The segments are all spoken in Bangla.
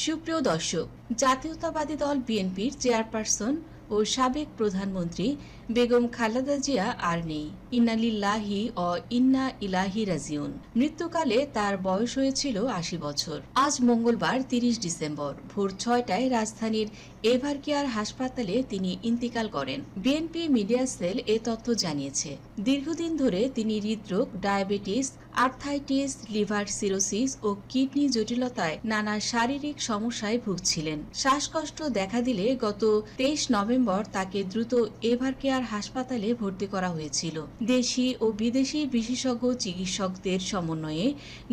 সুপ্রিয় দর্শক, জাতীয়তাবাদী দল বিএনপির চেয়ারপারসন ও সাবেক প্রধানমন্ত্রী বেগম খালেদা জিয়া আর নেই। ইন্না লিল্লাহি ও ইন্না ইলাইহি রাজিউন। মৃত্যুকালে তার বয়স হয়েছিল ৮০ বছর। আজ মঙ্গলবার ৩০ ডিসেম্বর ভোর ৬টায় রাজধানীর এভারকেয়ার হাসপাতালে তিনি ইন্তিকাল করেন। বিএনপি মিডিয়া সেল এ তথ্য জানিয়েছে। দীর্ঘদিন ধরে তিনি হৃদরোগ, ডায়াবেটিস, আর্থাইটিস, লিভার সিরোসিস ও কিডনি জটিলতায় নানা শারীরিক সমস্যায় ভুগছিলেন। শ্বাসকষ্ট দেখা দিলে গত ২৩ নভেম্বর তাকে দ্রুত এভারকেয়ার হাসপাতালে ভর্তি করা হয়েছিল। দেশি ও বিদেশি বিশেষজ্ঞ চিকিৎসকদের সমন্বয়ে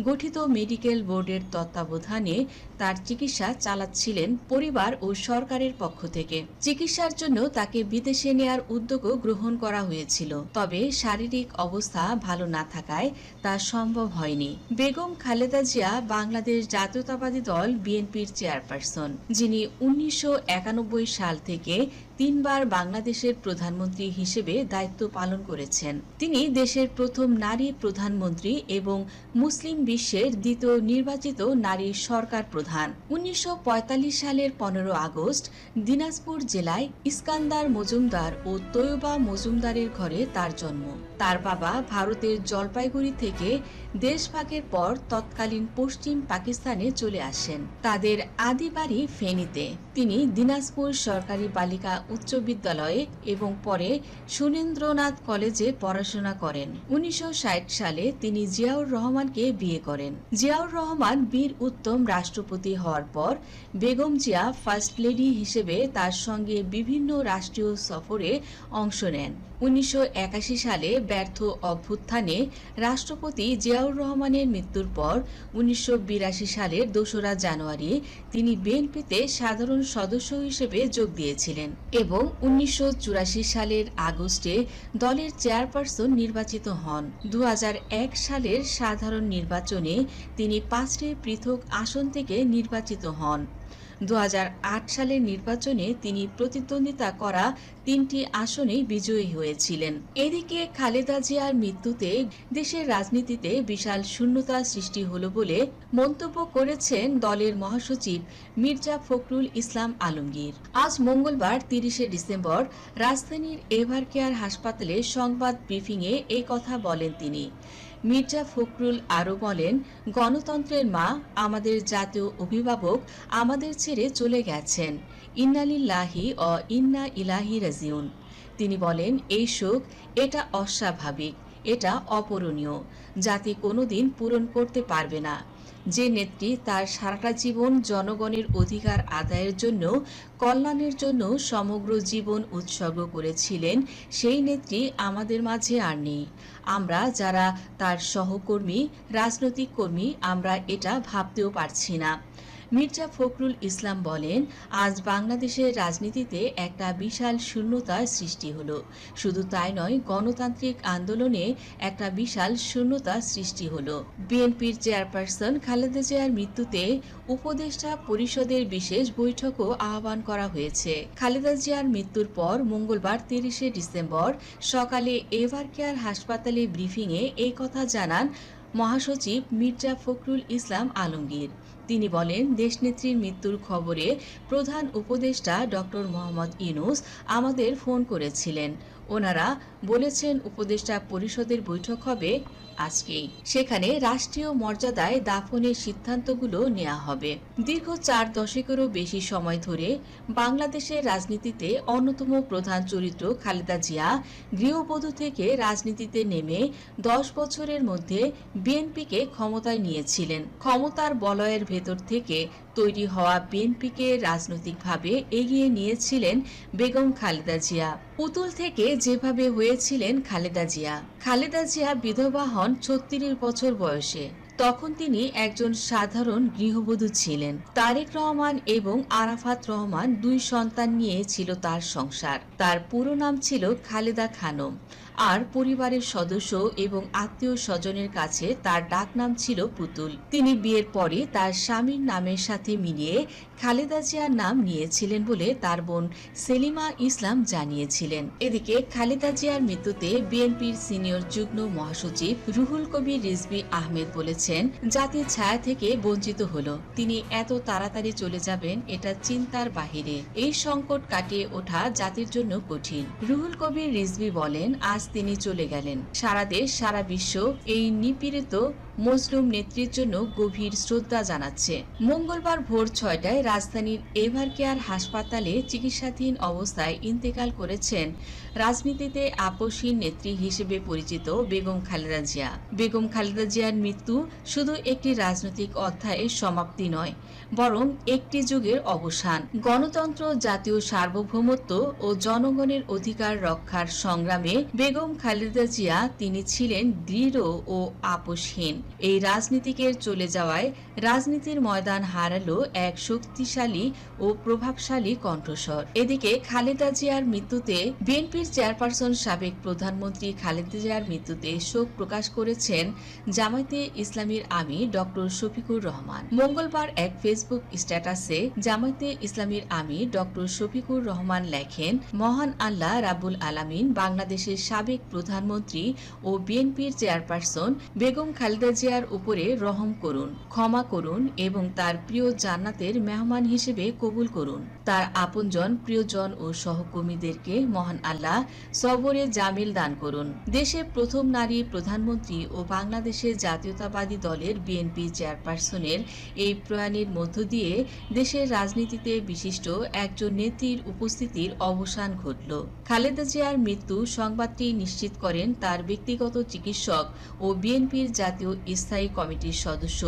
গঠিত মেডিকেল বোর্ডের তত্ত্বাবধানে তার চিকিৎসা চালাচ্ছিলেন পরিবার ও সরকারের পক্ষ থেকে। চিকিৎসার জন্য তাকে বিদেশে নেয়ার উদ্যোগও গ্রহণ করা হয়েছিল, তবে শারীরিক অবস্থা ভালো না থাকায় তা সম্ভব হয়নি। বেগম খালেদা জিয়া বাংলাদেশ জাতীয়তাবাদী দল বিএনপির চেয়ারপারসন, যিনি ১৯৯১ সাল থেকে ৩ বার বাংলাদেশের প্রধানমন্ত্রী হিসেবে দায়িত্ব পালন করেছেন। তিনি দেশের প্রথম নারী প্রধানমন্ত্রী এবং মুসলিম বিশ্বের দ্বিতীয় নির্বাচিত নারী সরকার প্রধান। ১৯৪৫ সালের ১৫ আগস্ট দিনাজপুর জেলায় ইস্কান্দার মজুমদার ও তৈয়বা মজুমদারের ঘরে তার জন্ম। তার বাবা ভারতের জলপাইগুড়ি থেকে দেশভাগের পর তৎকালীন পশ্চিম পাকিস্তানে চলে আসেন। তাদের আদি বাড়ি ফেনীতে। তিনি দিনাজপুর সরকারি বালিকা উচ্চ বিদ্যালয়ে এবং পরে সুরেন্দ্রনাথ কলেজে পড়াশোনা করেন। ১৯৬০ সালে তিনি জিয়াউর রহমানকে বিয়ে করেন। জিয়াউর রহমান বীর উত্তম রাষ্ট্রপতি হওয়ার পর বেগম জিয়া ফার্স্ট লেডি হিসেবে তার সঙ্গে বিভিন্ন রাষ্ট্রীয় সফরে অংশ নেন। ১৯৮১ সালে ব্যর্থ অভ্যুত্থানে রাষ্ট্রপতি জিয়াউর রহমানের মৃত্যুর পর ১৯৮২ সালের ২রা জানুয়ারি তিনি বিএনপিতে সাধারণ সদস্য হিসেবে যোগ দিয়েছিলেন এবং ১৯৮৪ সালের আগস্টে দলের চেয়ারপারসন নির্বাচিত হন। ২০০১ সালের সাধারণ নির্বাচনে তিনি ৫টি পৃথক আসন থেকে নির্বাচিত হন। ২০০৮ সালের নির্বাচনে তিনি প্রতিদ্বন্দ্বিতা করা ৩টি আসনেই বিজয়ী হয়েছিলেন। এদিকে খালেদা জিয়ার মৃত্যুতে দেশের রাজনীতিতে বিশাল শূন্যতা সৃষ্টি হলো বলে মন্তব্য করেছেন দলের মহাসচিব মির্জা ফখরুল ইসলাম আলমগীর। আজ মঙ্গলবার ৩০ ডিসেম্বর রাজধানীর এভারকেয়ার হাসপাতালে সংবাদ ব্রিফিংয়ে এই কথা বলেন তিনি। মির্জা ফখরুল আরও বলেন, গণতন্ত্রের মা, আমাদের জাতীয় অভিভাবক আমাদের ছেড়ে চলে গেছেন। ইন্না লিল্লাহি ও ইন্না ইলাইহি রাজিউন। তিনি বলেন, এই শোক, এটা অস্বাভাবিক, এটা অপূরণীয়, জাতি কোনোদিন পূরণ করতে পারবে না। যে নেত্রী তার সারাটা জীবন জনগণের অধিকার আদায়ের জন্য, কল্যাণের জন্য সমগ্র জীবন উৎসর্গ করেছিলেন, সেই নেত্রী আমাদের মাঝে আর নেই। আমরা যারা তার সহকর্মী, রাজনৈতিক কর্মী, আমরা এটা ভাবতেও পারছি না। মির্জা ফখরুল ইসলাম বলেন, আজ বাংলাদেশের রাজনীতিতে একটা বিশাল শূন্যতার সৃষ্টি হলো। শুধু তাই নয়, গণতান্ত্রিক আন্দোলনে একটা বিশাল শূন্যতার সৃষ্টি হলো। বিএনপির চেয়ারপারসন খালেদা জিয়ার মৃত্যুতে উপদেষ্টা পরিষদের বিশেষ বৈঠকও আহ্বান করা হয়েছে। খালেদা জিয়ার মৃত্যুর পর মঙ্গলবার ৩০ ডিসেম্বর সকালে এভারকেয়ার হাসপাতালে ব্রিফিংয়ে এই কথা জানান মহাসচিব মির্জা ফখরুল ইসলাম আলমগীর। তিনি বলেন, দেশনেত্রীর মৃত্যুর খবরে প্রধান উপদেষ্টা ডক্টর মোহাম্মদ ইউনূস আমাদের ফোন করেছিলেন। ওনারা বলেছেন উপদেষ্টা পরিষদের বৈঠক হবে আজকেই। সেখানে রাষ্ট্রীয় মর্যাদায় দাফনের সিদ্ধান্তগুলো নেওয়া হবে। দীর্ঘ ৪ দশকেরও বেশি সময় ধরে বাংলাদেশের রাজনীতিতে অন্যতম প্রধান চরিত্র খালেদা জিয়া গৃহবধূ থেকে রাজনীতিতে নেমে ১০ বছরের মধ্যে বিএনপিকে ক্ষমতায় নিয়েছিলেন। ক্ষমতার বলয়ের ভেতর থেকে তৈরি হওয়া বিএনপিকে রাজনৈতিকভাবে এগিয়ে নিয়েছিলেন বেগম খালেদা জিয়া। পুতুল থেকে যেভাবে হয়েছিলেন খালেদা জিয়া। খালেদা জিয়া বিধবা হন ৩৬ বছর বয়সে। তখন তিনি একজন সাধারণ গৃহবধূ ছিলেন। তারেক রহমান এবং আরাফাত রহমান ২ সন্তান নিয়ে ছিল তার সংসার। তার পুরো নাম ছিল খালেদা খানম। আর পরিবারের সদস্য এবং আত্মীয় স্বজনের কাছে তার ডাকনাম ছিল পুতুল। তিনি বিয়ের পরে তার স্বামীর নামের সাথে মিলিয়ে খালেদা জিয়ার নাম নিয়েছিলেন বলে তার বোন সেলিমা ইসলাম জানিয়েছিলেন। এদিকে খালেদা জিয়ার মৃত্যুতে বিএনপির সিনিয়র যুগ্ম মহাসচিব রুহুল কবির রিজভী আহমেদ বলেছেন, জাতির ছায়া থেকে বঞ্চিত হলো। তিনি এত তাড়াতাড়ি চলে যাবেন এটা চিন্তার বাহিরে। এই সংকট কাটিয়ে ওঠা জাতির জন্য কঠিন। রুহুল কবির রিজভী বলেন, আজ তিনি চলে গেলেন। সারা দেশ সারা বিশ্ব এই নিপীড়িত মজলুম নেত্রীর জন্য গভীর শ্রদ্ধা জানাচ্ছে। মঙ্গলবার ভোর 6টায় রাজধানীর এভার কেয়ার হাসপাতালে চিকিৎসাধীন অবস্থায় ইন্তেকাল করেছেন রাজনীতিতে আপসহীন নেত্রী হিসেবে পরিচিত বেগম খালেদা জিয়া। বেগম খালেদা জিয়ার মৃত্যু শুধু একটি রাজনৈতিক অধ্যায়ের সমাপ্তি নয়, বরং একটি যুগের অবসান। গণতন্ত্র, জাতীয় সার্বভৌমত্ব ও জনগণের অধিকার রক্ষার সংগ্রামে বেগম খালেদা জিয়া তিনি ছিলেন দৃঢ় ও আপসহীন। এই রাজনীতিকের চলে যাওয়ায় রাজনীতির ময়দান হারালো এক শক্তিশালী ও প্রভাবশালী কণ্ঠস্বর। এদিকে খালেদা জিয়ার মৃত্যুতে বিএনপির চেয়ারপারসন সাবেক প্রধানমন্ত্রী খালেদা জিয়ার মৃত্যুতে শোক প্রকাশ করেছেন জামায়াতে ইসলামীর আমির ডক্টর শফিকুর রহমান। মঙ্গলবার এক ফেসবুক স্ট্যাটাসে জামায়াতে ইসলামীর আমির ডক্টর শফিকুর রহমান লেখেন, মহান আল্লাহ রাব্বুল আলামিন বাংলাদেশের সাবেক প্রধানমন্ত্রী ও বিএনপির চেয়ারপারসন বেগম খালেদা জিয়ার উপরে রহম করুন, ক্ষমা করুন এবং তার প্রিয় জান্নাতের মেহমান হিসেবে কবুল করুন। তার আপনজন, প্রিয়জন ও সহকর্মীদেরকে মহান আল্লাহ সবরে জামিল দান করুন। দেশের প্রথম নারী প্রধানমন্ত্রী ও বাংলাদেশের জাতীয়তাবাদী দলের বিএনপি চেয়ারপারসনের এই প্রয়াণের মধ্য দিয়ে দেশের রাজনীতিতে বিশিষ্ট একজন নেত্রীর উপস্থিতির অবসান ঘটল। খালেদা জিয়ার মৃত্যু সংবাদটি নিশ্চিত করেন তার ব্যক্তিগত চিকিৎসক ও বিএনপির জাতীয় স্থায়ী কমিটির সদস্য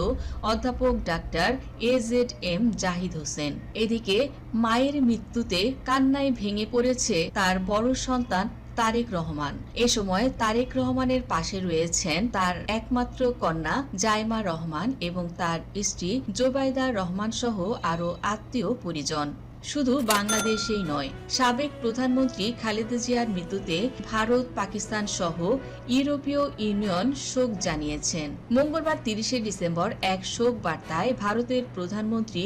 অধ্যাপক ডাক্তার AZM জাহিদ হোসেন। এদিকে মায়ের মৃত্যুতে কান্নায় ভেঙে পড়েছে তার বড় সন্তান তারেক রহমান। এ সময় তারেক রহমানের পাশে রয়েছেন তার একমাত্র কন্যা জাইমা রহমান এবং তার স্ত্রী জোবাইদা রহমান সহ আরও আত্মীয় পরিজন। শুধু বাংলাদেশেই নয়, সাবেক প্রধানমন্ত্রী খালেদা জিয়ার মৃত্যুতে ভারত, পাকিস্তান সহ ইউরোপীয় ইউনিয়ন শোক জানিয়েছেন। মঙ্গলবার 30শে ডিসেম্বর এক শোক বার্তায় ভারতের প্রধানমন্ত্রী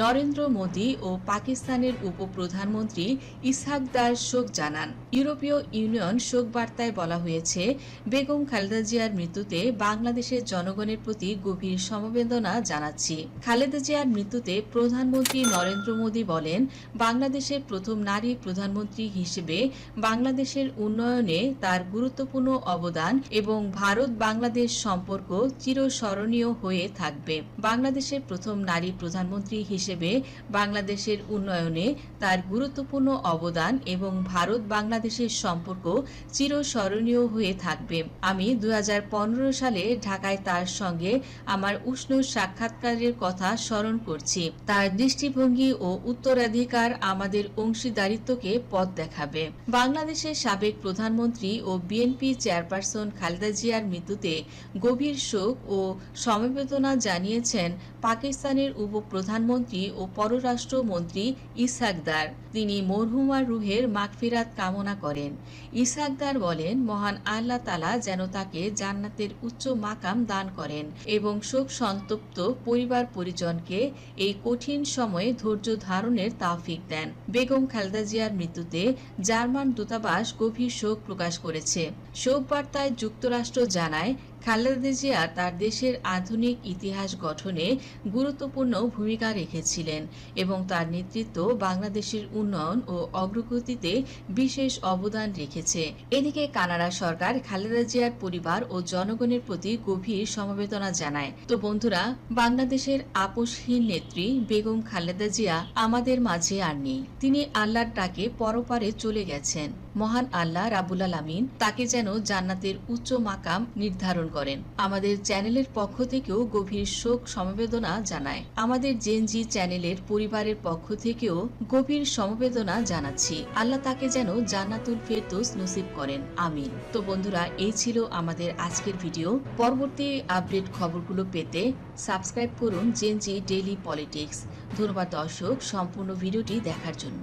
নরেন্দ্র মোদী ও পাকিস্তানের উপপ্রধানমন্ত্রী ইসহাক দার শোক জানান। ইউরোপীয় ইউনিয়ন শোক বার্তায় বলা হয়েছে, বেগম খালেদা জিয়ার মৃত্যুতে বাংলাদেশের জনগণের প্রতি গভীর সমবেদনা জানাচ্ছি। খালেদা জিয়ার মৃত্যুতে প্রধানমন্ত্রী নরেন্দ্র মোদী বলেন, বাংলাদেশের প্রথম নারী প্রধানমন্ত্রী হিসেবে বাংলাদেশের উন্নয়নে তার গুরুত্বপূর্ণ অবদান এবং ভারত বাংলাদেশ সম্পর্ক চিরস্মরণীয় হয়ে থাকবে। বাংলাদেশের প্রথম নারী প্রধানমন্ত্রী হিসেবে বাংলাদেশের উন্নয়নে তার গুরুত্বপূর্ণ অবদান এবং ভারত বাংলাদেশের সম্পর্ক চিরস্মরণীয় হয়ে থাকবে। আমি 2015 সালে ঢাকায় তার সঙ্গে আমার উষ্ণ সাক্ষাৎকারের কথা স্মরণ করছি। তার দৃষ্টিভঙ্গি ও উত্তরাধিকার আমাদের অংশীদারিত্বকে পথ দেখাবে। বাংলাদেশের সাবেক প্রধানমন্ত্রী ও বিএনপি চেয়ারপারসন খালেদা জিয়ার মৃত্যুতে গভীর শোক ও সমবেদনা জানিয়েছেন পাকিস্তানের উপপ্রধানমন্ত্রী ও পররাষ্ট্রমন্ত্রী ইসহাক দার। তিনি মরহুমার রুহের মাগফিরাত কামনা করেন। ইসহাক দার বলেন, মহান আল্লাহ তাআলা যেন তাকে জান্নাতের উচ্চ মাকাম দান করেন এবং শোক সন্তপ্ত পরিবার পরিজনকে এই কঠিন সময়ে ধৈর্য ধারণের তৌফিক দেন। বেগম খালেদা জিয়ার মৃত্যুতে জার্মান দূতাবাস গভীর শোক প্রকাশ করেছে। শোক বার্তায় যুক্তরাষ্ট্র জানায়, খালেদা জিয়া তার দেশের আধুনিক ইতিহাস গঠনে গুরুত্বপূর্ণ ভূমিকা রেখেছিলেন এবং তার নেতৃত্ব বাংলাদেশের উন্নয়ন ও অগ্রগতিতে বিশেষ অবদান রেখেছে। এদিকে কানাডা সরকার খালেদা জিয়ার পরিবার ও জনগণের প্রতি গভীর সমবেদনা জানায়। তো বন্ধুরা, বাংলাদেশের আপসহীন নেত্রী বেগম খালেদা জিয়া আমাদের মাঝে আর নেই। তিনি আল্লাহর ডাকে পরপারে চলে গেছেন। মহান আল্লাহ রাব্বুল আলামিন তাকে যেন জান্নাতের উচ্চ মাকাম নির্ধারণ করেন। আমাদের চ্যানেলের পক্ষ থেকেও গভীর শোক সমবেদনা জানায়। আমাদের জেনজি চ্যানেলের পরিবারের পক্ষ থেকেও গভীর সমবেদনা জানাচ্ছি। আল্লাহ তাকে যেন জান্নাতুল ফেরদৌস নসিব করেন, আমিন। তো বন্ধুরা, এই ছিল আমাদের আজকের ভিডিও। পরবর্তী আপডেট খবরগুলো পেতে সাবস্ক্রাইব করুন জেনজি ডেইলি পলিটিক্স। ধন্যবাদ দর্শক সম্পূর্ণ ভিডিওটি দেখার জন্য।